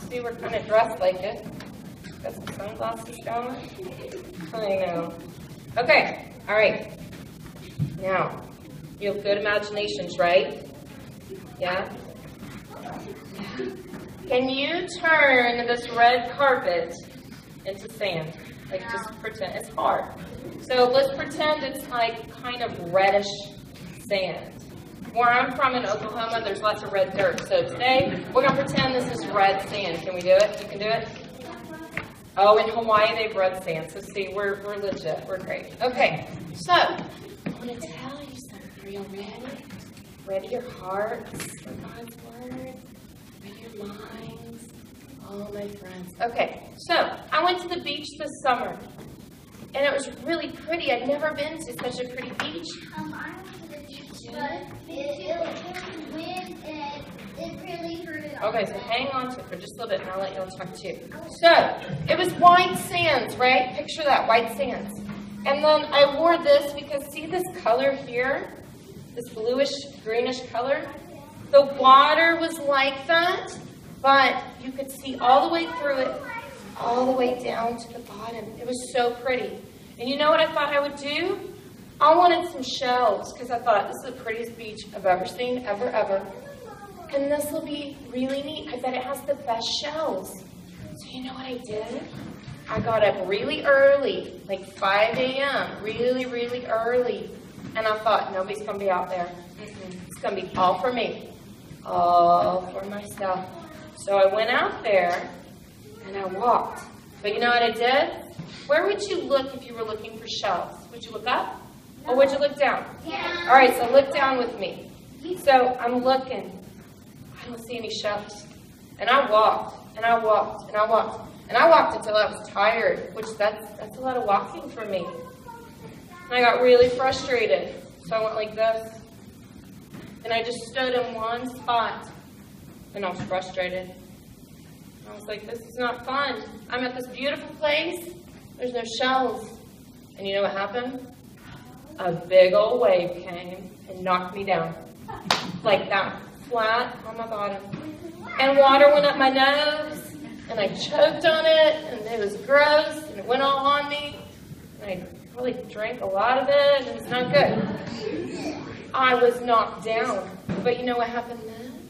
See, we're kind of dressed like it. Got some sunglasses going. I know. Okay, all right. Now, you have good imaginations, right? Yeah? Can you turn this red carpet into sand? Like, just pretend. It's hard. So let's pretend it's like kind of reddish sand. Where I'm from in Oklahoma, there's lots of red dirt. So today, we're going to pretend this is red sand. Can we do it? You can do it? Oh, in Hawaii, they have red sand. So see, we're legit. We're great. Okay, so I want to tell you something. Are you ready? Ready your hearts for God's word? Ready your minds? Oh, my friends. Okay, so I went to the beach this summer. And it was really pretty. I'd never been to such a pretty beach. I went to the beach, but it was wind and it really hurt. Okay, so hang on to it for just a little bit and I'll let y'all talk too. So, it was white sands, right? Picture that, white sands. And then I wore this because see this color here? This bluish, greenish color? The water was like that, but you could see all the way through it, all the way down to the bottom. It was so pretty. And you know what I thought I would do? I wanted some shells because I thought this is the prettiest beach I've ever seen, ever. And this will be really neat. I bet it has the best shells. So you know what I did? I got up really early, like 5 a.m., really early. And I thought, nobody's going to be out there. It's going to be all for me, all for myself. So I went out there and I walked. But you know what I did? Where would you look if you were looking for shells? Would you look up? Or would you look down? Yeah. All right, so look down with me. So I'm looking. I don't see any shells. And I walked, and I walked, and I walked. And I walked until I was tired, which that's a lot of walking for me. And I got really frustrated. So I went like this. And I just stood in one spot. And I was frustrated. I was like, this is not fun. I'm at this beautiful place. There's no shells. And you know what happened? A big old wave came and knocked me down. Like that. Flat on my bottom. And water went up my nose. And I choked on it. And it was gross. And it went all on me. And I probably drank a lot of it. And it was not good. I was knocked down. But you know what happened then?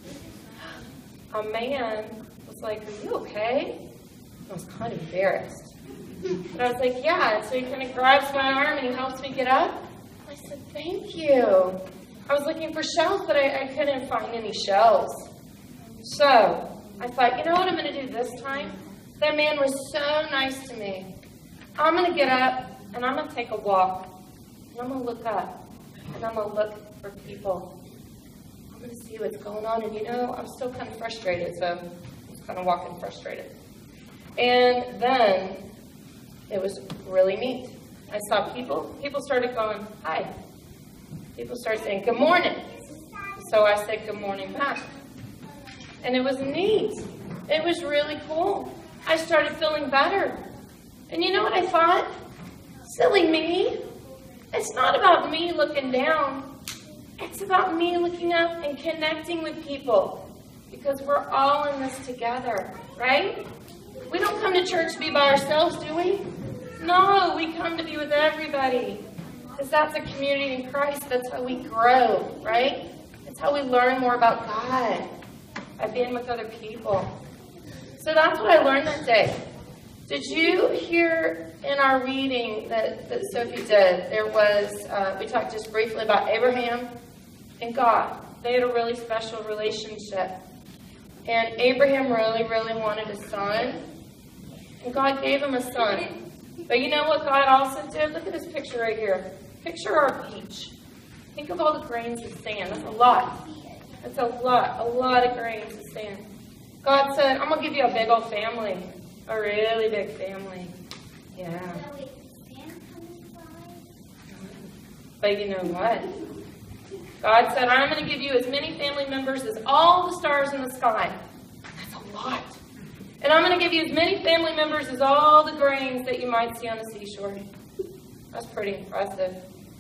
A man was like, are you okay? I was kind of embarrassed. But I was like, yeah. So he kind of grabs my arm and he helps me get up. I said, thank you. I was looking for shells, but I couldn't find any shells. So I thought, you know what I'm going to do this time? That man was so nice to me. I'm going to get up and I'm going to take a walk. And I'm going to look up and I'm going to look for people. I'm going to see what's going on. And you know, I'm still kind of frustrated, so I'm just kind of walking frustrated. And then it was really neat. I saw people. People started going, hi. People started saying, good morning. So I said, good morning back. And it was neat. It was really cool. I started feeling better. And you know what I thought? Silly me. It's not about me looking down. It's about me looking up and connecting with people. Because we're all in this together, right? We don't come to church to be by ourselves, do we? No, we come to be with everybody. Because that's a community in Christ. That's how we grow, right? That's how we learn more about God. By being with other people. So that's what I learned that day. Did you hear in our reading that Sophie did, there was, we talked just briefly about Abraham and God. They had a really special relationship. And Abraham really wanted a son. And God gave him a son. But you know what God also did? Look at this picture right here. Picture our beach. Think of all the grains of sand. That's a lot. That's a lot of grains of sand. God said, I'm going to give you a big old family. A really big family. Yeah. But you know what? God said, I'm going to give you as many family members as all the stars in the sky. That's a lot. And I'm going to give you as many family members as all the grains that you might see on the seashore. That's pretty impressive.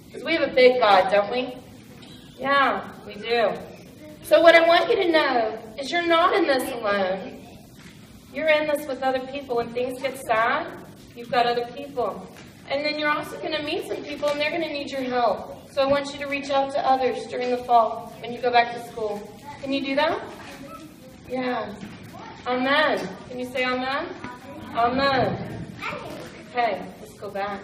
Because we have a big God, don't we? Yeah, we do. So what I want you to know is you're not in this alone. You're in this with other people. When things get sad, you've got other people. And then you're also going to meet some people, and they're going to need your help. So I want you to reach out to others during the fall when you go back to school. Can you do that? Yeah. Amen. Can you say amen? Amen. Okay, let's go back.